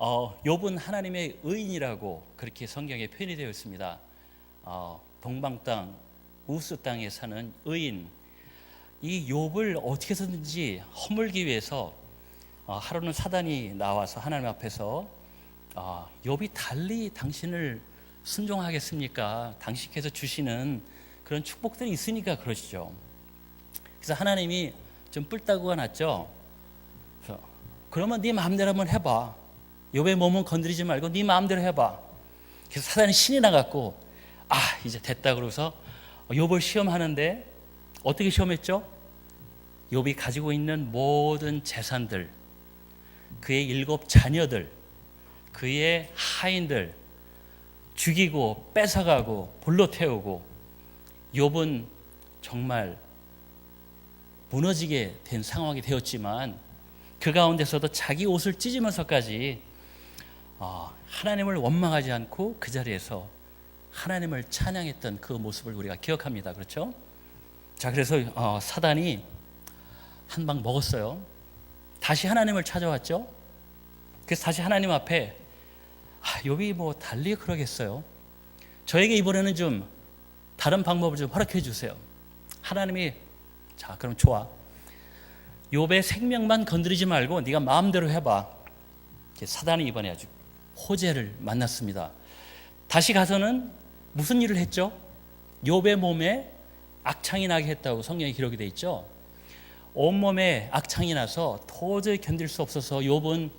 욥은 하나님의 의인이라고 그렇게 성경에 표현이 되어 있습니다. 동방 땅, 우스 땅에 사는 의인. 이 욥을 어떻게 해서든지 허물기 위해서 하루는 사단이 나와서 하나님 앞에서 욥이 달리 당신을 순종하겠습니까? 당신께서 주시는 그런 축복들이 있으니까 그러시죠. 그래서 하나님이 좀 뿔따구가 났죠. 그러면 네 마음대로 한번 해봐. 욥의 몸은 건드리지 말고 네 마음대로 해봐. 그래서 사단이 신이 나갖고 이제 됐다 그러고서 욥을 시험하는데 어떻게 시험했죠? 욥이 가지고 있는 모든 재산들, 그의 7 자녀들, 그의 하인들 죽이고 뺏어가고 불로 태우고 욥은 정말 무너지게 된 상황이 되었지만 그 가운데서도 자기 옷을 찢으면서까지 하나님을 원망하지 않고 그 자리에서 하나님을 찬양했던 그 모습을 우리가 기억합니다. 그렇죠? 자, 그래서 사단이 한 방 먹었어요. 다시 하나님을 찾아왔죠. 그래서 다시 하나님 앞에 욥이 뭐 달리 그러겠어요. 저에게 이번에는 좀 다른 방법을 좀 허락해 주세요. 하나님이 자, 그럼 좋아. 욥의 생명만 건드리지 말고 네가 마음대로 해봐. 사단이 이번에 아주 호재를 만났습니다. 다시 가서는 무슨 일을 했죠? 욥의 몸에 악창이 나게 했다고 성경에 기록이 되어 있죠. 온몸에 악창이 나서 도저히 견딜 수 없어서 욥은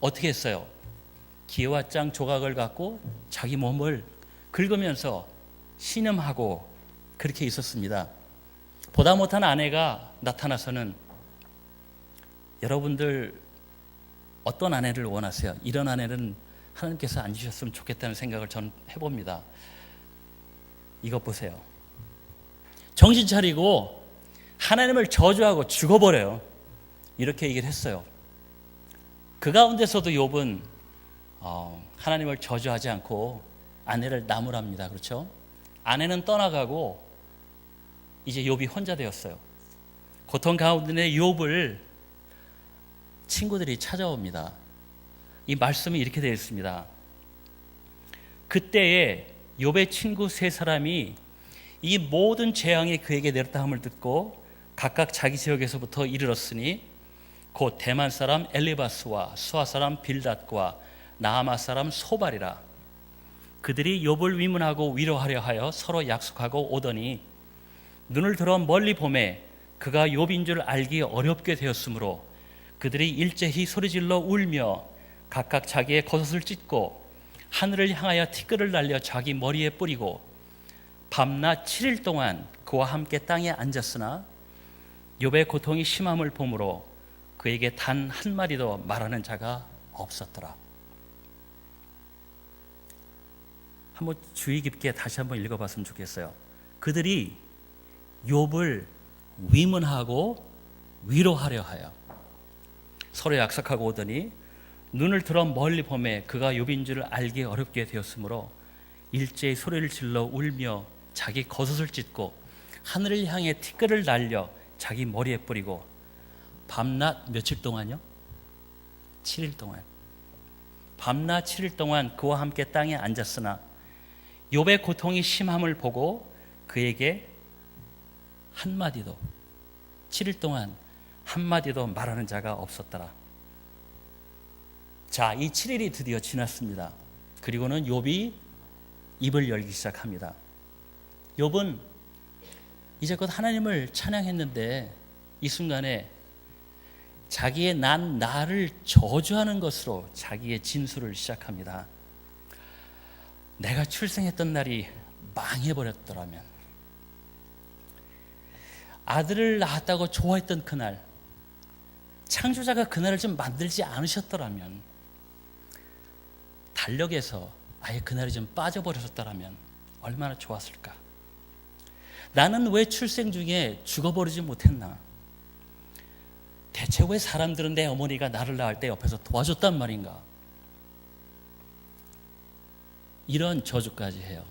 어떻게 했어요? 기와장 조각을 갖고 자기 몸을 긁으면서 신음하고 그렇게 있었습니다. 보다 못한 아내가 나타나서는 여러분들 어떤 아내를 원하세요? 이런 아내는 하나님께서 안 주셨으면 좋겠다는 생각을 저는 해봅니다. 이것 보세요. 정신 차리고 하나님을 저주하고 죽어버려요. 이렇게 얘기를 했어요. 그 가운데서도 욥은 하나님을 저주하지 않고 아내를 나무랍니다. 그렇죠? 아내는 떠나가고 이제 욥이 혼자 되었어요. 고통 가운데 욥을 친구들이 찾아옵니다. 이 말씀이 이렇게 되어 있습니다. 그때에 욥의 친구 3사람이 이 모든 재앙이 그에게 내렸다 함을 듣고 각각 자기 지역에서부터 이르렀으니 곧 대만 사람 엘리바스와 수아 사람 빌닷과 나아마 사람 소발이라. 그들이 욥을 위문하고 위로하려 하여 서로 약속하고 오더니 눈을 들어 멀리 보매 그가 욥인 줄 알기 어렵게 되었으므로 그들이 일제히 소리질러 울며 각각 자기의 겉옷을 찢고 하늘을 향하여 티끌을 날려 자기 머리에 뿌리고 밤낮 7일 동안 그와 함께 땅에 앉았으나 욥의 고통이 심함을 보므로 그에게 단 한마디도 말하는 자가 없었더라. 한번 주의 깊게 다시 한번 읽어봤으면 좋겠어요. 그들이 욥을 위문하고 위로하려 하여 서로 약속하고 오더니 눈을 들어 멀리 보매 그가 욥인 줄 알기 어렵게 되었으므로 일제히 소리를 질러 울며 자기 겉옷을 찢고 하늘을 향해 티끌을 날려 자기 머리에 뿌리고 밤낮 며칠 동안요? 7일 동안. 밤낮 7일 동안 그와 함께 땅에 앉았으나 욥의 고통이 심함을 보고 그에게 한마디도 7일 동안 한마디도 말하는 자가 없었더라. 자, 이 7일이 드디어 지났습니다. 그리고는 욥이 입을 열기 시작합니다. 욥은 이제껏 하나님을 찬양했는데 이 순간에 자기의 난 나를 저주하는 것으로 자기의 진술을 시작합니다. 내가 출생했던 날이 망해버렸더라면, 아들을 낳았다고 좋아했던 그날, 창조자가 그날을 좀 만들지 않으셨더라면, 달력에서 아예 그날이 좀 빠져버렸었더라면 얼마나 좋았을까. 나는 왜 출생 중에 죽어버리지 못했나. 대체 왜 사람들은 내 어머니가 나를 낳을 때 옆에서 도와줬단 말인가. 이런 저주까지 해요.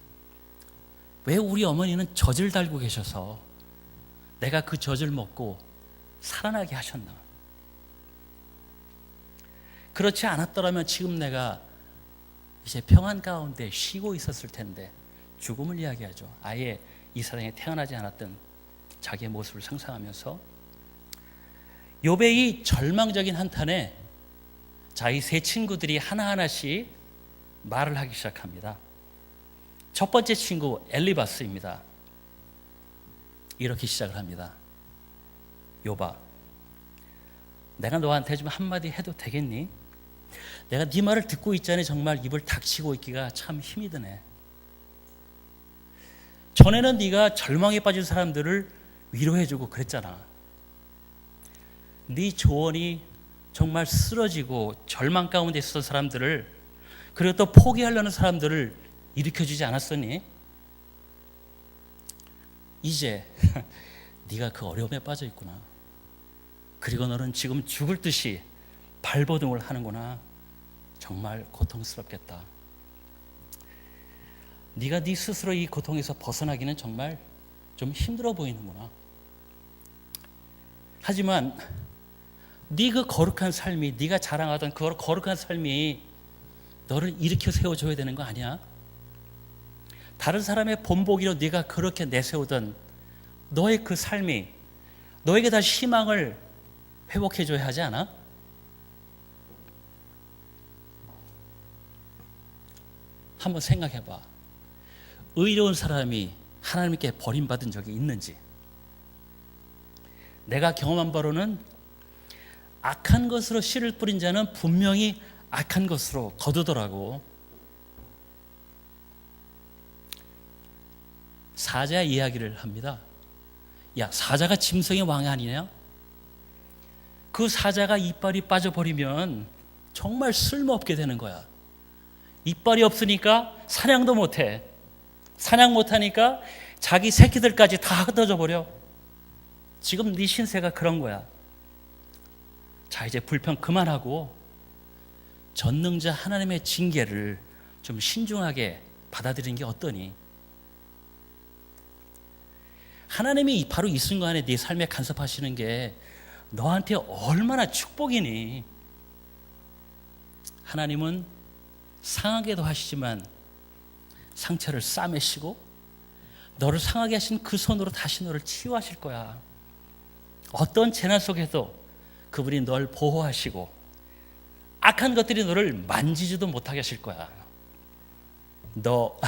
왜 우리 어머니는 젖을 달고 계셔서 내가 그 젖을 먹고 살아나게 하셨나. 그렇지 않았더라면 지금 내가 이제 평안 가운데 쉬고 있었을 텐데, 죽음을 이야기하죠. 아예 이 세상에 태어나지 않았던 자기의 모습을 상상하면서 욥의 절망적인 한탄에 자기 세 친구들이 하나하나씩 말을 하기 시작합니다. 첫 번째 친구 엘리바스입니다. 이렇게 시작을 합니다. 욥아, 내가 너한테 좀 한마디 해도 되겠니? 내가 네 말을 듣고 있자니 정말 입을 닥치고 있기가 참 힘이 드네. 전에는 네가 절망에 빠진 사람들을 위로해주고 그랬잖아. 네 조언이 정말 쓰러지고 절망 가운데 있었던 사람들을, 그리고 또 포기하려는 사람들을 일으켜주지 않았었니? 이제 네가 그 어려움에 빠져 있구나. 그리고 너는 지금 죽을 듯이 발버둥을 하는구나. 정말 고통스럽겠다. 네가 네 스스로 이 고통에서 벗어나기는 정말 좀 힘들어 보이는구나. 하지만 네 그 거룩한 삶이, 네가 자랑하던 그 거룩한 삶이 너를 일으켜 세워줘야 되는 거 아니야? 다른 사람의 본보기로 네가 그렇게 내세우던 너의 그 삶이 너에게 다시 희망을 회복해줘야 하지 않아? 한번 생각해봐. 의로운 사람이 하나님께 버림받은 적이 있는지. 내가 경험한 바로는 악한 것으로 씨를 뿌린 자는 분명히 악한 것으로 거두더라고. 사자 이야기를 합니다. 야, 사자가 짐승의 왕이 아니냐? 그 사자가 이빨이 빠져버리면 정말 쓸모없게 되는 거야. 이빨이 없으니까 사냥도 못해. 사냥 못하니까 자기 새끼들까지 다 흩어져 버려. 지금 네 신세가 그런 거야. 자, 이제 불평 그만하고 전능자 하나님의 징계를 좀 신중하게 받아들이는 게 어떠니? 하나님이 바로 이 순간에 네 삶에 간섭하시는 게 너한테 얼마나 축복이니? 하나님은 상하게도 하시지만 상처를 싸매시고 너를 상하게 하신 그 손으로 다시 너를 치유하실 거야. 어떤 재난 속에도 그분이 널 보호하시고 악한 것들이 너를 만지지도 못하게 하실 거야. 너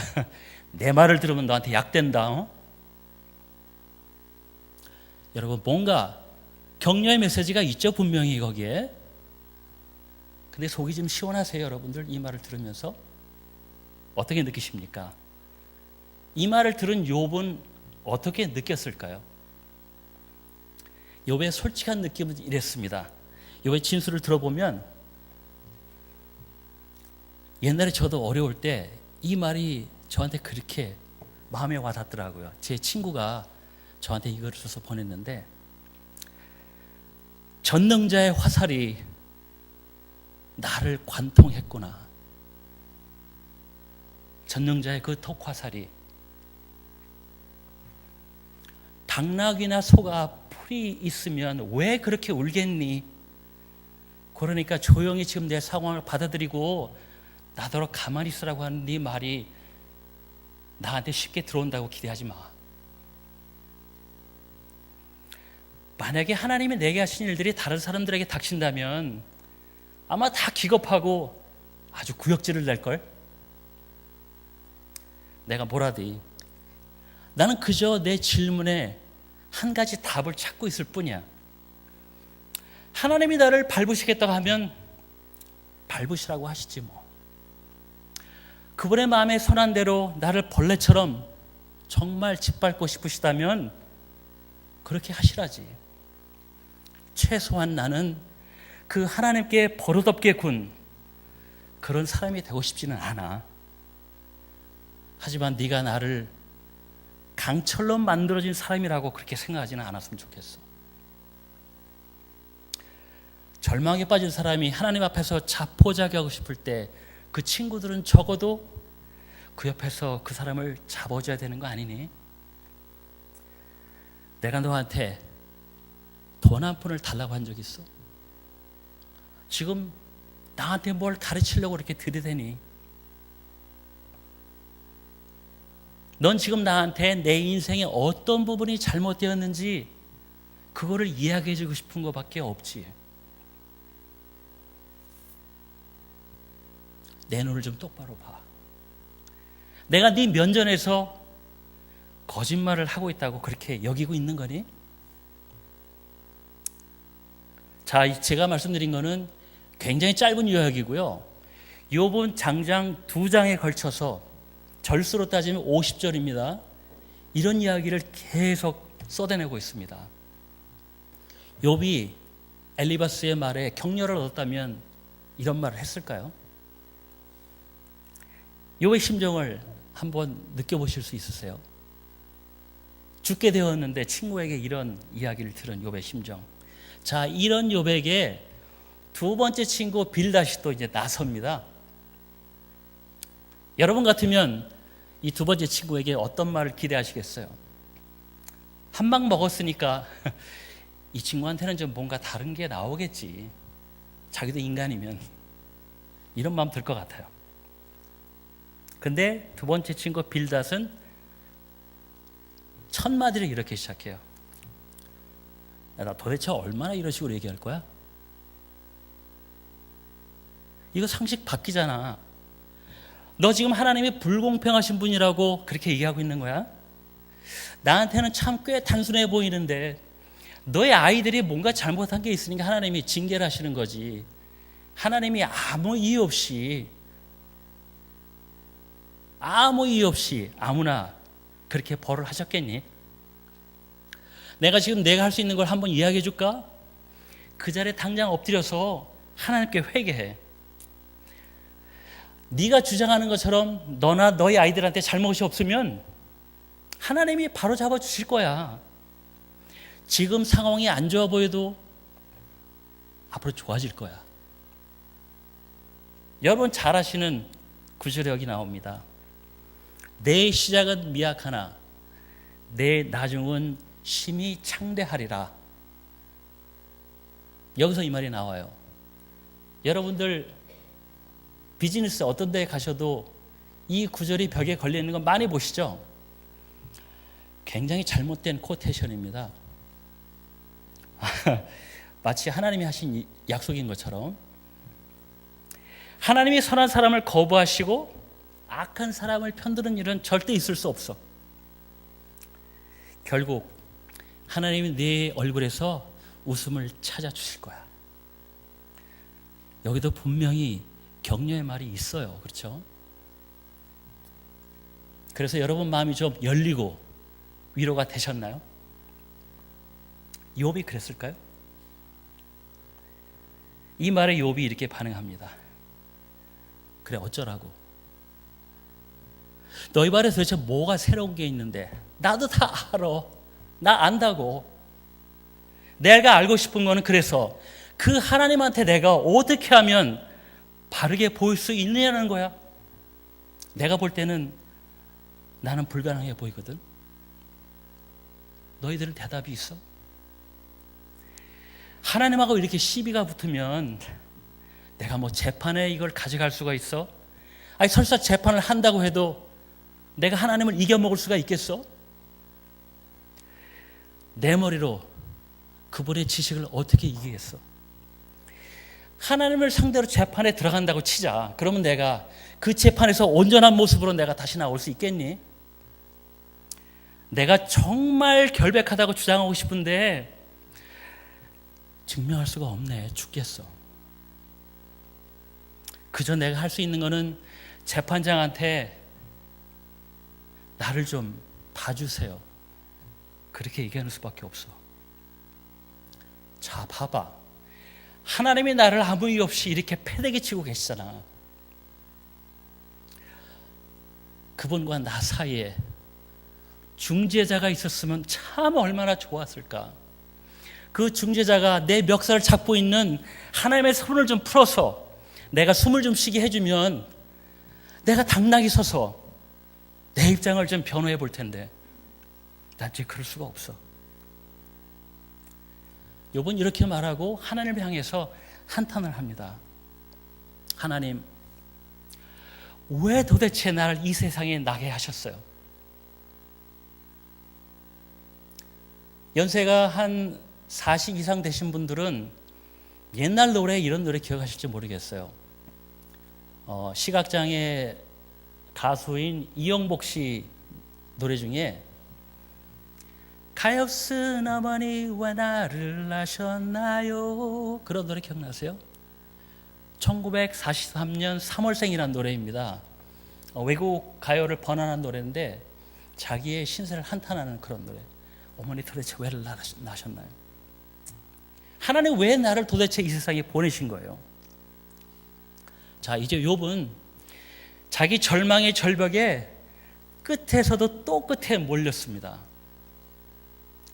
내 말을 들으면 너한테 약된다. 어? 여러분, 뭔가 격려의 메시지가 있죠, 분명히 거기에. 근데 속이 좀 시원하세요, 여러분들? 이 말을 들으면서 어떻게 느끼십니까? 이 말을 들은 욥은 어떻게 느꼈을까요? 욥의 솔직한 느낌은 이랬습니다. 욥의 진술을 들어보면 옛날에 저도 어려울 때 이 말이 저한테 그렇게 마음에 와닿더라고요. 제 친구가 저한테 이거를 써서 보냈는데, 전능자의 화살이 나를 관통했구나. 전능자의 그 톡 화살이. 당나귀나 소가 풀이 있으면 왜 그렇게 울겠니? 그러니까 조용히 지금 내 상황을 받아들이고 나더러 가만히 있으라고 하는 네 말이 나한테 쉽게 들어온다고 기대하지 마. 만약에 하나님이 내게 하신 일들이 다른 사람들에게 닥친다면 아마 다 기겁하고 아주 구역질을 낼걸. 내가 뭐라디, 나는 그저 내 질문에 한 가지 답을 찾고 있을 뿐이야. 하나님이 나를 밟으시겠다고 하면 밟으시라고 하시지 뭐. 그분의 마음에 선한 대로 나를 벌레처럼 정말 짓밟고 싶으시다면 그렇게 하시라지. 최소한 나는 그 하나님께 버릇없게 군 그런 사람이 되고 싶지는 않아. 하지만 네가 나를 강철로 만들어진 사람이라고 그렇게 생각하지는 않았으면 좋겠어. 절망에 빠진 사람이 하나님 앞에서 자포자기하고 싶을 때 그 친구들은 적어도 그 옆에서 그 사람을 잡아줘야 되는 거 아니니? 내가 너한테 돈 한 푼을 달라고 한 적 있어? 지금 나한테 뭘 가르치려고 그렇게 들이대니? 넌 지금 나한테 내 인생의 어떤 부분이 잘못되었는지 그거를 이야기해 주고 싶은 것밖에 없지. 내 눈을 좀 똑바로 봐. 내가 네 면전에서 거짓말을 하고 있다고 그렇게 여기고 있는 거니? 자, 제가 말씀드린 거는 굉장히 짧은 요약이고요. 욥은 장장 2장에 걸쳐서 절수로 따지면 50절입니다. 이런 이야기를 계속 쏟아내고 있습니다. 욥이 엘리바스의 말에 격려를 얻었다면 이런 말을 했을까요? 욥의 심정을 한번 느껴보실 수 있으세요? 죽게 되었는데 친구에게 이런 이야기를 들은 욥의 심정. 자, 이런 욥에게 두 번째 친구 빌닷이 또 이제 나섭니다. 여러분 같으면 이 두 번째 친구에게 어떤 말을 기대하시겠어요? 한 방 먹었으니까 이 친구한테는 좀 뭔가 다른 게 나오겠지. 자기도 인간이면 이런 마음 들 것 같아요. 근데 두 번째 친구 빌닷은 첫 마디를 이렇게 시작해요. 나 도대체 얼마나 이런 식으로 얘기할 거야? 이거 상식 바뀌잖아. 너 지금 하나님이 불공평하신 분이라고 그렇게 얘기하고 있는 거야? 나한테는 참 꽤 단순해 보이는데 너의 아이들이 뭔가 잘못한 게 있으니까 하나님이 징계를 하시는 거지. 하나님이 아무 이유 없이 아무나 그렇게 벌을 하셨겠니? 내가 지금 내가 할 수 있는 걸 한번 이야기해 줄까? 그 자리에 당장 엎드려서 하나님께 회개해. 네가 주장하는 것처럼 너나 너희 아이들한테 잘못이 없으면 하나님이 바로 잡아 주실 거야. 지금 상황이 안 좋아 보여도 앞으로 좋아질 거야. 여러분 잘 아시는 구절이 여기 나옵니다. 내 시작은 미약하나 내 나중은 심히 창대하리라. 여기서 이 말이 나와요. 여러분들 비즈니스 어떤 데에 가셔도 이 구절이 벽에 걸려 있는 거 많이 보시죠? 굉장히 잘못된 코테이션입니다. 마치 하나님이 하신 약속인 것처럼 하나님이 선한 사람을 거부하시고 악한 사람을 편드는 일은 절대 있을 수 없어. 결국 하나님이 네 얼굴에서 웃음을 찾아주실 거야. 여기도 분명히 격려의 말이 있어요. 그렇죠? 그래서 여러분 마음이 좀 열리고 위로가 되셨나요? 욥이 그랬을까요? 이 말에 욥이 이렇게 반응합니다. 그래 어쩌라고? 너희 말에 도대체 뭐가 새로운 게 있는데? 나도 다 알아. 나 안다고. 내가 알고 싶은 거는 그래서 그 하나님한테 내가 어떻게 하면 바르게 보일 수 있느냐는 거야. 내가 볼 때는 나는 불가능해 보이거든. 너희들은 대답이 있어? 하나님하고 이렇게 시비가 붙으면 내가 뭐 재판에 이걸 가져갈 수가 있어? 아니 설사 재판을 한다고 해도 내가 하나님을 이겨먹을 수가 있겠어? 내 머리로 그분의 지식을 어떻게 이기겠어? 하나님을 상대로 재판에 들어간다고 치자. 그러면 내가 그 재판에서 온전한 모습으로 내가 다시 나올 수 있겠니? 내가 정말 결백하다고 주장하고 싶은데 증명할 수가 없네. 죽겠어. 그저 내가 할 수 있는 거는 재판장한테 나를 좀 봐주세요. 그렇게 얘기하는 수밖에 없어. 자, 봐봐. 하나님이 나를 아무 이유 없이 이렇게 패대기 치고 계시잖아. 그분과 나 사이에 중재자가 있었으면 참 얼마나 좋았을까. 그 중재자가 내 멱살을 잡고 있는 하나님의 손을 좀 풀어서 내가 숨을 좀 쉬게 해주면 내가 당당히 서서 내 입장을 좀 변호해 볼 텐데 난 지금 그럴 수가 없어. 욥은 이렇게 말하고 하나님을 향해서 한탄을 합니다. 하나님, 왜 도대체 나를 이 세상에 나게 하셨어요? 연세가 한 40 이상 되신 분들은 옛날 노래, 이런 노래 기억하실지 모르겠어요. 시각장애 가수인 이영복 씨 노래 중에 가엾은 어머니 왜 나를 낳으셨나요? 그런 노래 기억나세요? 1943년 3월생이라는 노래입니다. 외국 가요를 번안한 노래인데 자기의 신세를 한탄하는 그런 노래. 어머니 도대체 왜 낳으셨나요? 하나님 왜 나를 도대체 이 세상에 보내신 거예요? 자, 이제 욥은 자기 절망의 절벽에 끝에서도 또 끝에 몰렸습니다.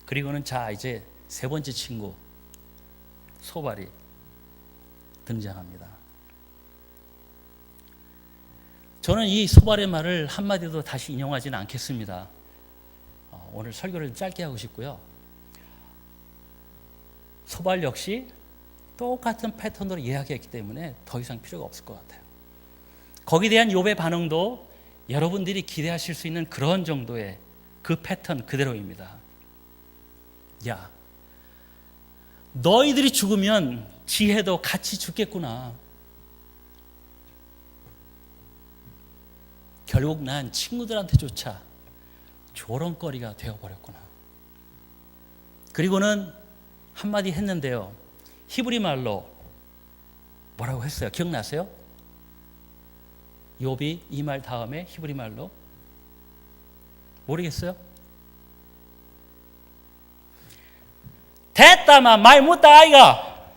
그리고는 자, 이제 세 번째 친구 소발이 등장합니다. 저는 이 소발의 말을 한마디도 다시 인용하지는 않겠습니다. 오늘 설교를 짧게 하고 싶고요. 소발 역시 똑같은 패턴으로 이야기했기 때문에 더 이상 필요가 없을 것 같아요. 거기에 대한 욥의 반응도 여러분들이 기대하실 수 있는 그런 정도의 그 패턴 그대로입니다. 야, 너희들이 죽으면 지혜도 같이 죽겠구나. 결국 난 친구들한테조차 조롱거리가 되어버렸구나. 그리고는 한마디 했는데요. 히브리 말로 뭐라고 했어요? 기억나세요? 욥이 이 말 다음에 히브리 말로 모르겠어요? 됐다마 말 못다 아이가.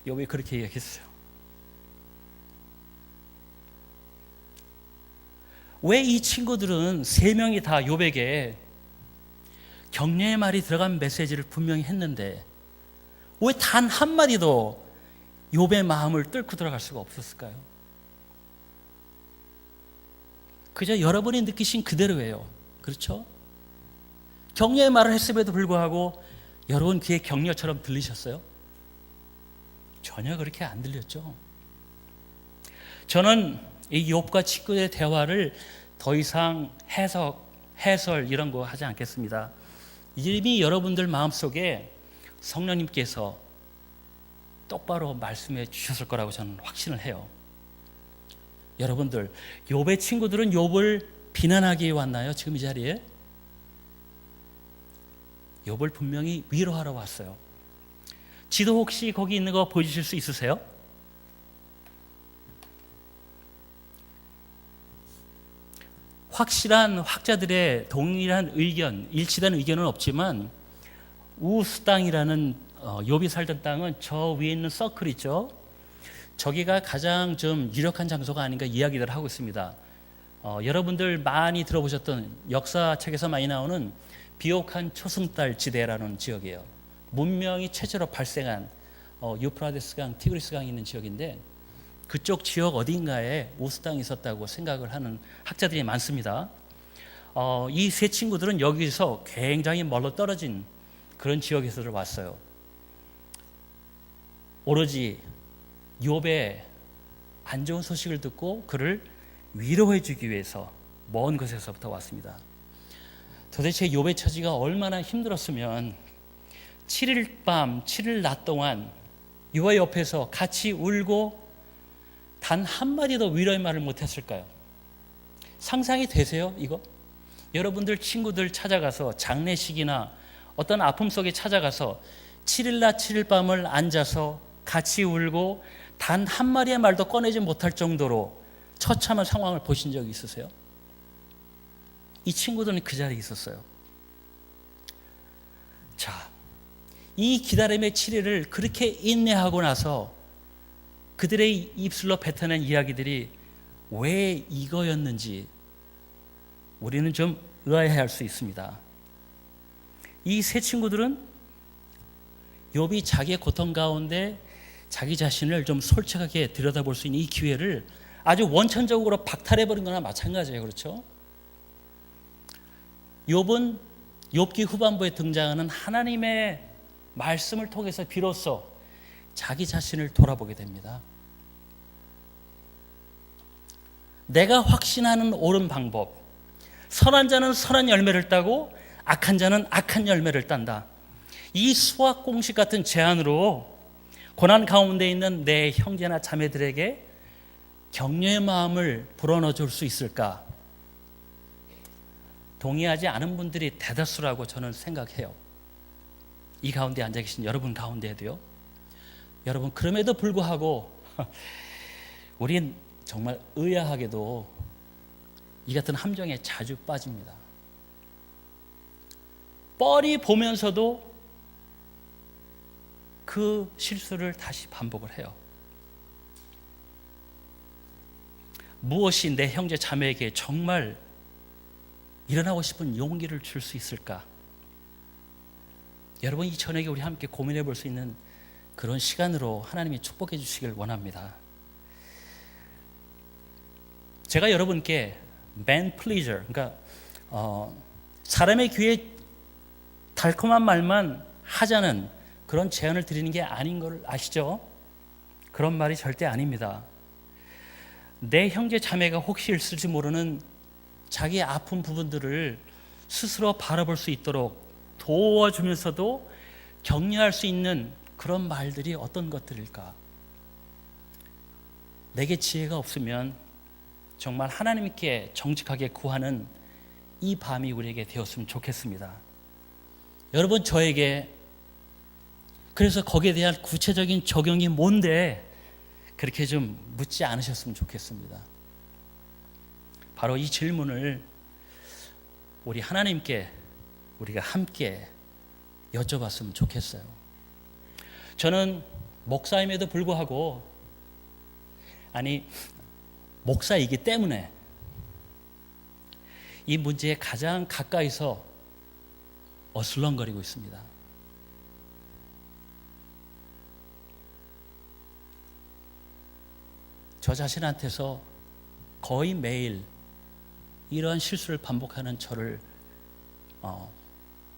욥이 그렇게 얘기했어요. 왜 이 친구들은 세 명이 다 욥에게 격려의 말이 들어간 메시지를 분명히 했는데 왜 단 한마디도 욥의 마음을 뚫고 들어갈 수가 없었을까요? 그저 여러분이 느끼신 그대로예요. 그렇죠? 격려의 말을 했음에도 불구하고 여러분 귀에 격려처럼 들리셨어요? 전혀 그렇게 안 들렸죠. 저는 이 욥과 친구의 대화를 더 이상 해설 이런 거 하지 않겠습니다. 이미 여러분들 마음속에 성령님께서 똑바로 말씀해 주셨을 거라고 저는 확신을 해요. 여러분들, 욥의 친구들은 욥을 비난하기 위해 왔나요? 지금 이 자리에? 욥을 분명히 위로하러 왔어요. 지도 혹시 거기 있는 거 보여주실 수 있으세요? 확실한 학자들의 동일한 의견, 일치된 의견은 없지만 우스 땅이라는 욥이 살던 땅은 저 위에 있는 서클 있죠? 저기가 가장 좀 유력한 장소가 아닌가 이야기를 하고 있습니다. 여러분들 많이 들어보셨던 역사책에서 많이 나오는 비옥한 초승달 지대라는 지역이에요. 문명이 최초로 발생한 유프라데스 강, 티그리스 강이 있는 지역인데 그쪽 지역 어딘가에 우스 땅이 있었다고 생각을 하는 학자들이 많습니다. 이 세 친구들은 여기서 굉장히 멀리 떨어진 그런 지역에서 왔어요. 오로지 욥의 안 좋은 소식을 듣고 그를 위로해 주기 위해서 먼 곳에서부터 왔습니다. 도대체 욥의 처지가 얼마나 힘들었으면 7일 밤 7일 낮 동안 욥의 옆에서 같이 울고 단 한마디도 위로의 말을 못했을까요? 상상이 되세요? 이거? 여러분들 친구들 찾아가서 장례식이나 어떤 아픔 속에 찾아가서 7일 낮 7일 밤을 앉아서 같이 울고 단 한마디의 말도 꺼내지 못할 정도로 처참한 상황을 보신 적이 있으세요? 이 친구들은 그 자리에 있었어요. 자, 이 기다림의 7일을 그렇게 인내하고 나서 그들의 입술로 뱉어낸 이야기들이 왜 이거였는지 우리는 좀 의아해할 수 있습니다. 이 세 친구들은 욥이 자기의 고통 가운데 자기 자신을 좀 솔직하게 들여다볼 수 있는 이 기회를 아주 원천적으로 박탈해버린 거나 마찬가지예요. 그렇죠? 욥은 욥기 후반부에 등장하는 하나님의 말씀을 통해서 비로소 자기 자신을 돌아보게 됩니다. 내가 확신하는 옳은 방법, 선한 자는 선한 열매를 따고 악한 자는 악한 열매를 딴다. 이 수학 공식 같은 제안으로 고난 가운데 있는 내 형제나 자매들에게 격려의 마음을 불어넣어 줄 수 있을까? 동의하지 않은 분들이 대다수라고 저는 생각해요. 이 가운데 앉아 계신 여러분 가운데에도요. 여러분, 그럼에도 불구하고 우린 정말 의아하게도 이 같은 함정에 자주 빠집니다. 뻔히 보면서도 그 실수를 다시 반복을 해요. 무엇이 내 형제 자매에게 정말 일어나고 싶은 용기를 줄 수 있을까? 여러분, 이 저녁에 우리 함께 고민해 볼 수 있는 그런 시간으로 하나님이 축복해 주시길 원합니다. 제가 여러분께 man pleaser, 그러니까 사람의 귀에 달콤한 말만 하자는 그런 제안을 드리는 게 아닌 걸 아시죠? 그런 말이 절대 아닙니다. 내 형제 자매가 혹시 있을지 모르는 자기의 아픈 부분들을 스스로 바라볼 수 있도록 도와주면서도 격려할 수 있는 그런 말들이 어떤 것들일까? 내게 지혜가 없으면 정말 하나님께 정직하게 구하는 이 밤이 우리에게 되었으면 좋겠습니다. 여러분, 저에게 그래서 거기에 대한 구체적인 적용이 뭔데 그렇게 좀 묻지 않으셨으면 좋겠습니다. 바로 이 질문을 우리 하나님께 우리가 함께 여쭤봤으면 좋겠어요. 저는 목사임에도 불구하고, 목사이기 때문에 이 문제에 가장 가까이서 어슬렁거리고 있습니다. 저 자신한테서 거의 매일 이러한 실수를 반복하는 저를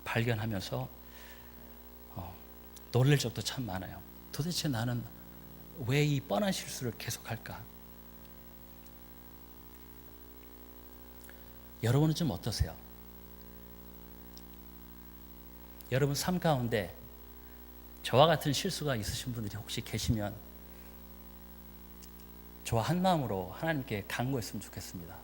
발견하면서 놀랄 적도 참 많아요. 도대체 나는 왜 이 뻔한 실수를 계속할까? 여러분은 좀 어떠세요? 여러분 삶 가운데 저와 같은 실수가 있으신 분들이 혹시 계시면 저와 한 마음으로 하나님께 간구했으면 좋겠습니다.